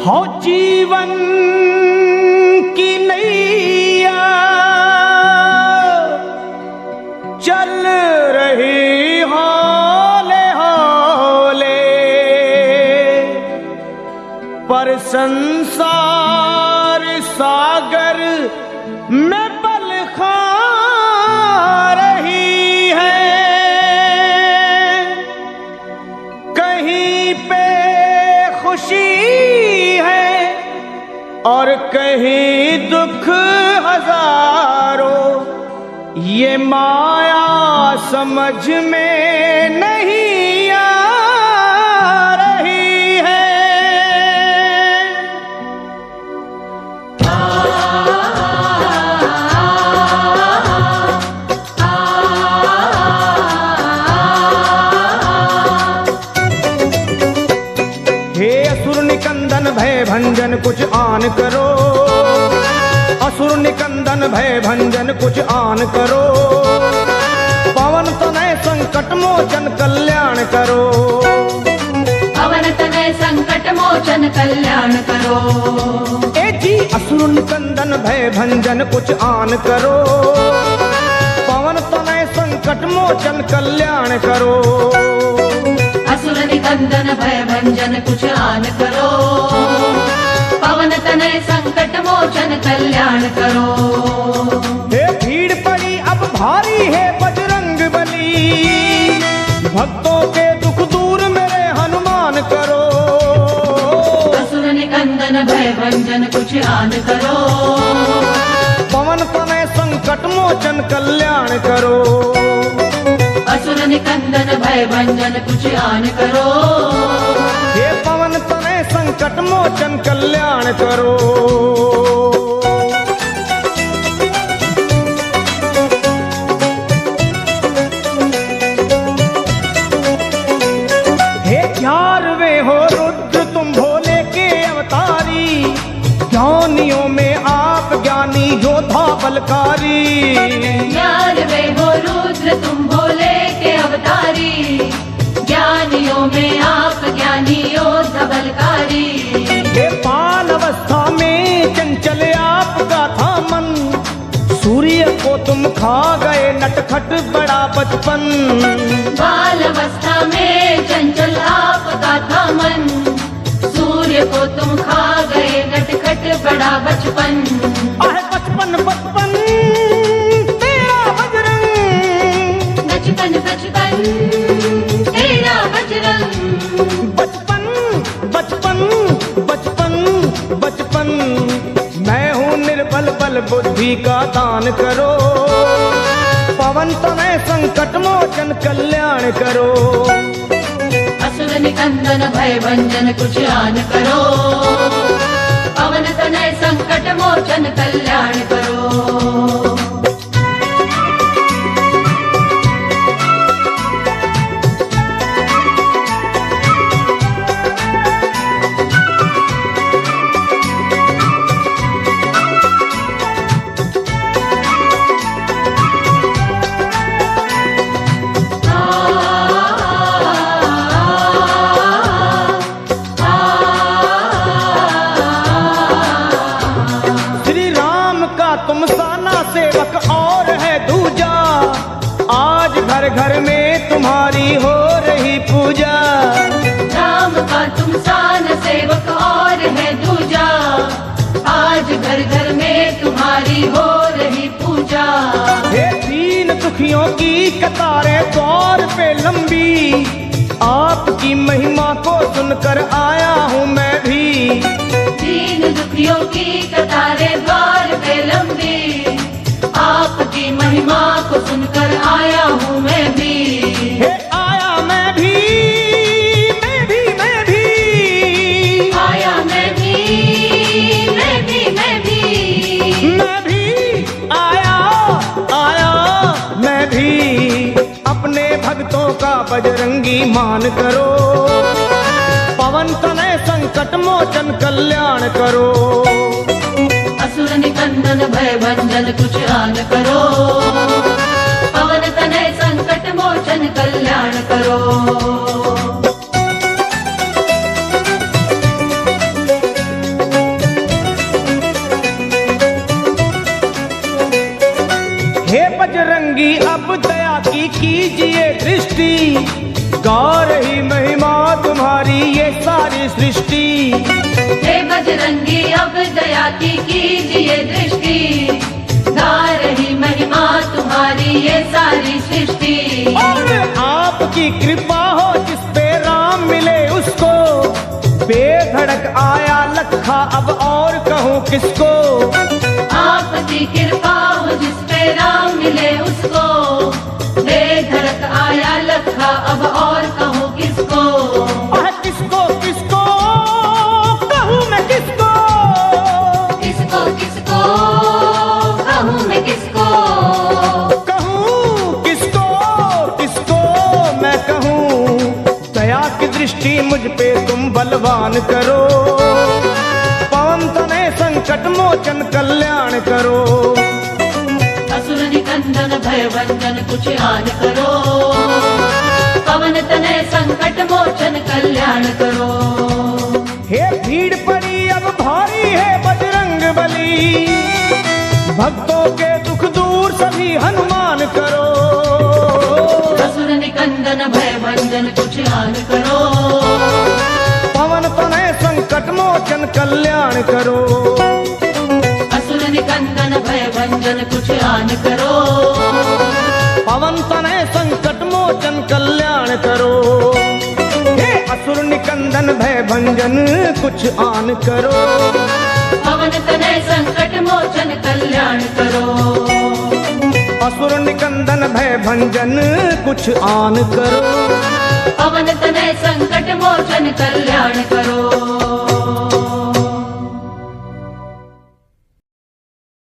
हो जीवन की नैया चल रही हौले हौले, पर संसार सागर में पल खा रही है। कहीं पे खुशी है और कहीं दुख हजारों, ये माया समझ में नहीं आ रही है। हे असुर निकंदन भय भंजन कुछ आन करो, असुर निकंदन भय भंजन कुछ आन करो। पवन तनय संकट मोचन कल्याण करो, पवन तनय संकट मोचन कल्याण करो। ए जी असुर निकंदन भय भंजन कुछ आन करो, पवन तनय संकट मोचन कल्याण करो। असुर निकंदन भय भंजन कुछ आन करो, पवन तनय संकट मोचन कल्याण करो। हे भीड़ पड़ी अब भारी है बजरंग बली, भक्तों के दुख दूर मेरे हनुमान करो। असुर निकंदन भय भंजन कुछ आन करो, पवन तनय संकट मोचन कल्याण करो। असुर निकंदन भय भंजन कुछ आन करो, हे पवन तनय संकट मोचन कल्याण करो। हे 11वें हो रुद्र तुम भोले के अवतारी, ज्ञानियों में आप ज्ञानी योद्धा बलकारी। 11वें हो रुद्र तुम भोले के अवतारी, ज्ञानियों में आप ज्ञानी योद्धा बलकारी। हे बाल अवस्था में चंचल आपका था मन, सूर्य को तुम खा गए नटखट बड़ा बचपन। बाल अवस्था में चंचल आपका था मन, सूर्य को तुम खा गए नटखट बड़ा बचपन। आहे बचपन बचपन तेरा बजरंग, बचपन बचपन तेरा बजरंग। बचपन बचपन बचपन बचपन। मैं हूँ निर्बल बल बुद्धि का दान करो, पवन तनय संकट मोचन कल्याण करो। असुर निकंदन भय भंजन कुछ आन करो, पवन तनय संकट मोचन कल्याण करो। तुम साना सेवक और है दूजा, आज घर घर में तुम्हारी हो रही पूजा। राम का तुम सान सेवक और है दूजा, आज घर घर में तुम्हारी हो रही पूजा। हे दीन दुखियों की कतारें द्वार पे लंबी, आपकी महिमा को सुनकर आया हूँ मैं भी। दीन दुखियों की कतारें द्वार पे लंबी, आपकी महिमा को सुनकर आया हूँ मैं भी। हे आया मैं भी, मैं भी मैं भी आया मैं भी, मैं भी मैं भी, मैं भी आया आया मैं भी। अपने भक्तों का बजरंगी मान करो, पवन तनय संकट मोचन कल्याण करो। असुर निकंदन भय भंजन कुछ आन करो, पवन तनय संकट मोचन कल्याण करो। दृष्टि, गा रही महिमा तुम्हारी ये सारी सृष्टि। हे बजरंगी अब दया की कीजिए दृष्टि, गा रही महिमा तुम्हारी ये सारी सृष्टि। और आपकी कृपा हो जिस पे राम मिले उसको, बेधड़क आया लखा अब और कहूँ किसको। आपकी कृपा हो जिस पे राम मिले उसको, बेधड़क आया लखा अब और कहूँ किसको। किसको किसको कहूँ मैं किसको, किसको किसको कहूँ मैं किसको, कहूँ किसको किसको मैं कहूँ। दया की दृष्टि मुझ पे तुम बलवान करो, पवन तनय संकट मोचन कल्याण करो। असुर निकंदन भय भंजन कुछ आन करो, पवन तनय संकट मोचन कल्याण करो। हे भीड़ पड़ी अब भारी है बजरंग बली, भक्तों के दुख दूर सभी हनुमान करो। असुर निकंदन भय भंजन कुछ आन करो, पवन तनय संकट मोचन कल्याण करो। असुर निकंदन भय भंजन कुछ आन करो, पवन तनय संकट मोचन कल्याण करो। हे असुर निकंदन भय भंजन कुछ आन करो, पवन तनय संकट मोचन कल्याण करो। असुर निकंदन भय भंजन कुछ आन करो, पवन तनय संकट मोचन कल्याण करो।